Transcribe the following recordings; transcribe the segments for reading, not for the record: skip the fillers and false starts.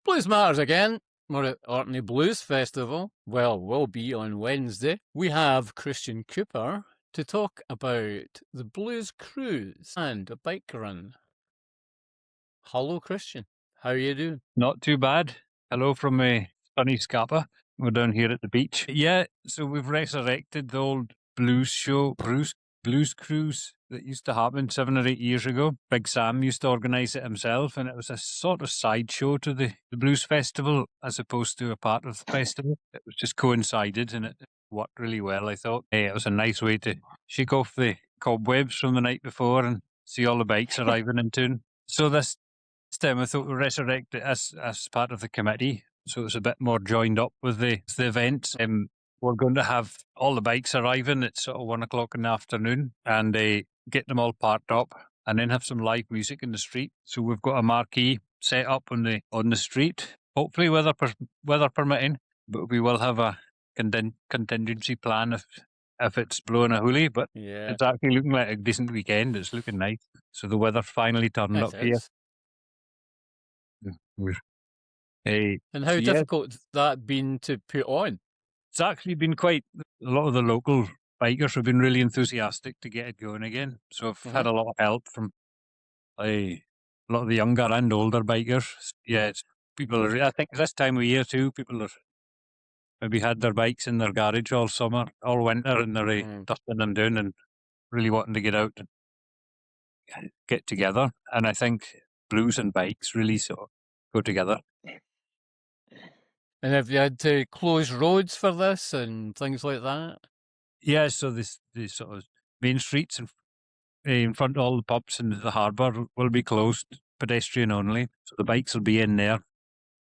Blues Matters again. We're at Orkney Blues Festival. Well, we'll be on Wednesday. We have Kristian Cooper to talk about the Blues Cruise and a bike run. Hello, Kristian. How are you doing? Not too bad. Hello from sunny Scapa. We're down here at the beach. Yeah, so we've resurrected the old blues cruise that used to happen 7 or 8 years ago. Big Sam used to organise it himself, and it was a sort of sideshow to the Blues Festival as opposed to a part of the festival. It was just coincided, and it worked really well, I thought. It was a nice way to shake off the cobwebs from the night before and see all the bikes arriving in town. So this time I thought we'd resurrect it as part of the committee, so it's a bit more joined up with the event. We're going to have all the bikes arriving at sort of 1 o'clock in the afternoon and get them all parked up, and then have some live music in the street. So we've got a marquee set up on the street, hopefully weather permitting, but we will have a contingency plan if it's blowing a hoolie. But It's actually looking like a decent weekend. It's looking nice. So the weather finally turned up here. And how difficult has that been to put on? It's actually been a lot of the local bikers have been really enthusiastic to get it going again. So I've had a lot of help from a lot of the younger and older bikers. Yeah, I think this time of year too, people have maybe had their bikes in their garage all summer, all winter, and they're dusting them down and really wanting to get out and get together. And I think blues and bikes really sort of go together. And have you had to close roads for this and things like that? Yeah, so the sort of main streets in front of all the pubs and the harbour will be closed, pedestrian only. So the bikes will be in there,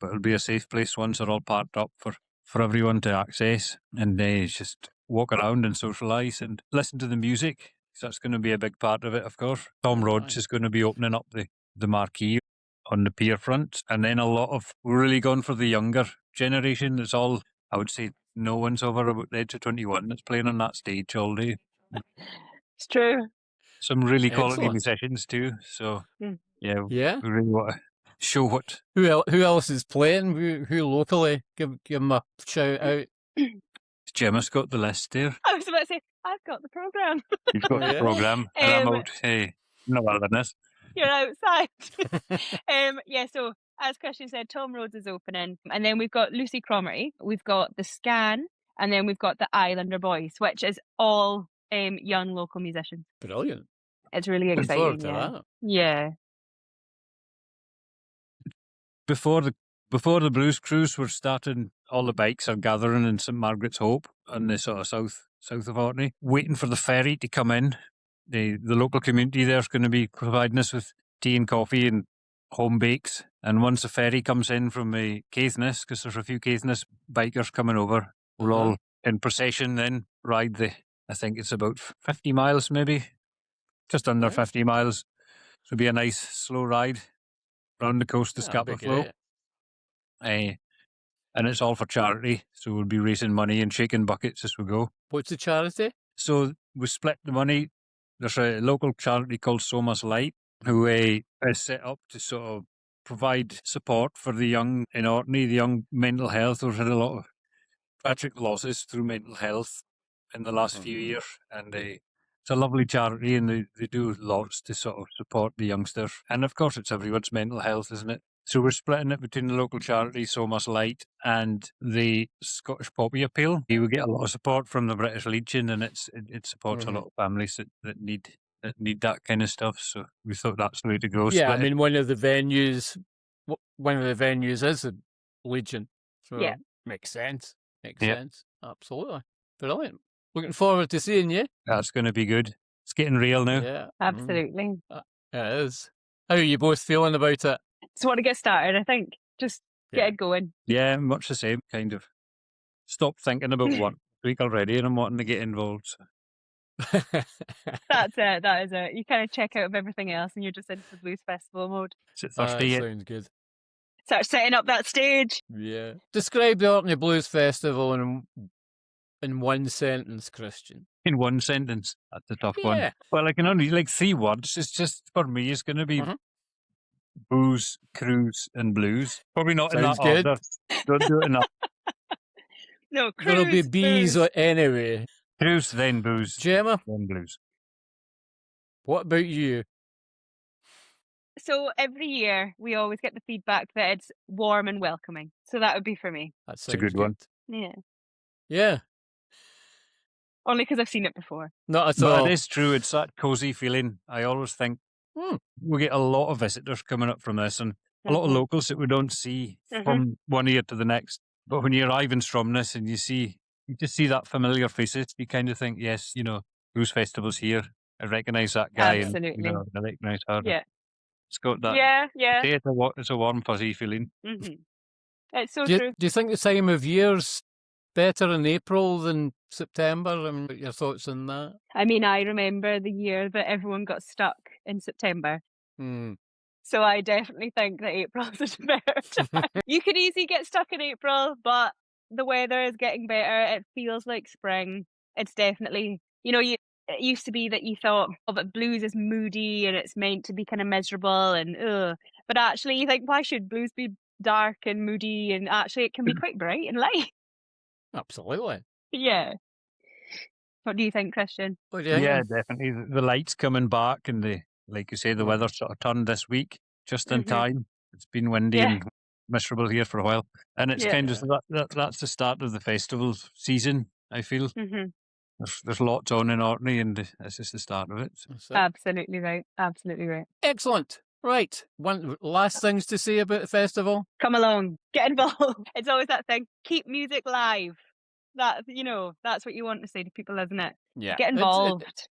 but it'll be a safe place once they're all parked up for everyone to access, and just walk around and socialise and listen to the music. So that's going to be a big part of it, of course. Tom Rhodes is going to be opening up the marquee on the pier front, and then we're really gone for the younger generation. It's all, I would say, no one's over about the age of 21 that's playing on that stage all day. It's true. Some really quality musicians too. So we really want to show what. Who else is playing? Who locally? Give them a shout out. Gemma's got the list there. I was about to say, I've got the programme. You've got the programme, and I'm out. Hey, no other than this. You're outside. So as Kristian said, Tom Rhodes is opening, and then we've got Lucy Cromarty, we've got the Scan, and then we've got the Islander Boys, which is all young local musicians. Brilliant. It's really exciting. That. Yeah. Before the Blues Cruise, we're starting. All the bikes are gathering in St Margaret's Hope on the sort of south of Orkney, waiting for the ferry to come in. The local community there is going to be providing us with tea and coffee and home bakes. And once the ferry comes in from Caithness, because there's a few Caithness bikers coming over, we'll all in procession then ride I think it's about 50 miles maybe, just under 50 miles. So it'll be a nice slow ride round the coast of Scapa Flow. And it's all for charity, so we'll be raising money and shaking buckets as we go. What's the charity? So we split the money. There's a local charity called So Much Light who is set up to sort of provide support for the young in Orkney, the young mental health. We've had a lot of tragic losses through mental health in the last few years, and it's a lovely charity, and they do lots to sort of support the youngsters. And of course, it's everyone's mental health, isn't it? So we're splitting it between the local charity, So Much Light, and the Scottish Poppy Appeal. We get a lot of support from the British Legion, and it supports a lot of families that need that kind of stuff. So we thought that's the way to go. Yeah, I mean, one of the venues is the Legion. So makes sense. Makes sense. Absolutely. Brilliant. Looking forward to seeing you. That's going to be good. It's getting real now. Yeah, absolutely. It is. How are you both feeling about it? Just want to get started, I think. Just get it going. Yeah, much the same, kind of. Stop thinking about one week already, and I'm wanting to get involved. So. That's it. That is it. You kind of check out of everything else, and you're just into the Blues Festival mode. Is it Thursday yet? Sounds good. Start setting up that stage. Yeah. Describe the Orkney Blues Festival in one sentence, Kristian. In one sentence? That's a tough one. Well, I can only 3 words. It's just, for me, it's going to be booze, cruise, and blues. Probably not in Sounds that good. order. Don't do it in that. No, There'll be cruise, bees booze. anyway. Cruise, then booze, Gemma, then blues. what about you? So every year we always get the feedback that it's warm and welcoming. So that would be for me. That It's a sounds good one. Yeah. Yeah, Only because I've seen it before. not at But all. it is true. It's that cozy feeling. I always think Hmm. we get a lot of visitors coming up from this, and a lot of Mhm. locals that we don't see Mhm. from one year to the next. But when you arrive in Stromness and you just see that familiar faces, you kind of think, yes, Blues Festival's here. I recognise that guy, and Absolutely. I recognise her. Yeah. It's got that. Yeah. Yeah. It's a warm, fuzzy feeling. hmm It's so Do true. you think the time of year's better in April than September? I mean, what are your thoughts on that? I mean, I remember the year that everyone got stuck in September. Hmm. So I definitely think that April's a better time. You could easily get stuck in April, but the weather is getting better. It feels like spring. It's definitely, it used to be that you thought, oh, but blues is moody and it's meant to be kind of miserable and ugh. But actually, you think, why should blues be dark and moody? And actually, it can be quite bright and light. Absolutely. Yeah. What do you think, Christian? What do you think? Yeah, definitely. The light's coming back, and like you say, the Mhm. weather sort of turned this week just in Mhm. time. It's been windy Yeah. and miserable here for a while, and it's Yeah. kind of that's the start of the festival season. I feel hmm there's lots on in Orkney, and this is the start of it. That's it. Absolutely right. Absolutely right. Excellent. Right. One last things to say about the festival. Come along, get involved. It's always that thing. Keep music live. That's what you want to say to people, isn't it? Yeah. Get involved.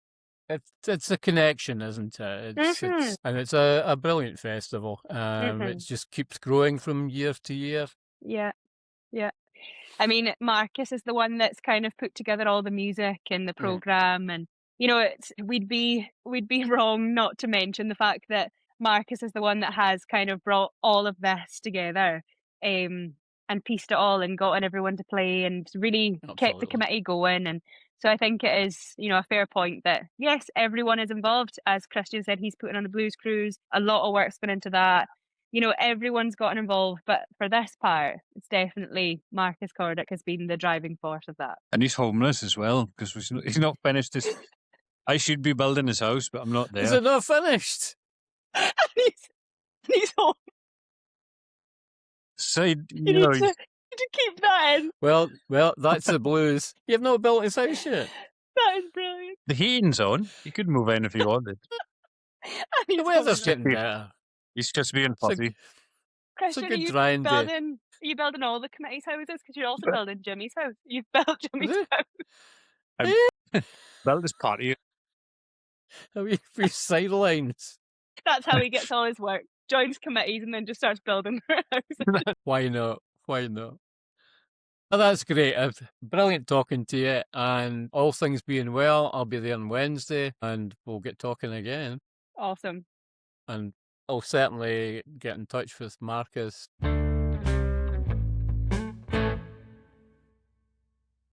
It's a connection, isn't it? Mhm. And it's a brilliant festival. Mhm. It just keeps growing from year to year. Yeah, yeah. I mean, Marcus is the one that's kind of put together all the music and the Yeah. program, and we'd be wrong not to mention the fact that Marcus is the one that has kind of brought all of this together, and pieced it all and gotten everyone to play and really kept the Absolutely. committee going. And so I think it is, a fair point that yes, everyone is involved. As Christian said, he's putting on a blues cruise. A lot of work's been into that. Everyone's gotten involved, but for this part, it's definitely Marcus Cordick has been the driving force of that. And he's homeless as well because he's not finished his. I should be building his house, but I'm not Is there. it not finished? he's home. So You need to keep that in. Well, that's the blues. You've not built his house yet. That is brilliant. the heating's on. He could move in if he wanted. And he's The weather's homeless. getting better. He's just being It's a, fussy. it's a Christian, are good you drying day. building? Are you building all the committee's houses? Because you're also building Jimmy's house. You've built Jimmy's Is it? house. Built his patio. A wee few sidelines. That's how he gets all his work. Joins committees and then just starts building their houses. Why not? Why not? Oh, that's great. Brilliant talking to you. And all things being well, I'll be there on Wednesday and we'll get talking again. Awesome. And I'll certainly get in touch with Marcus.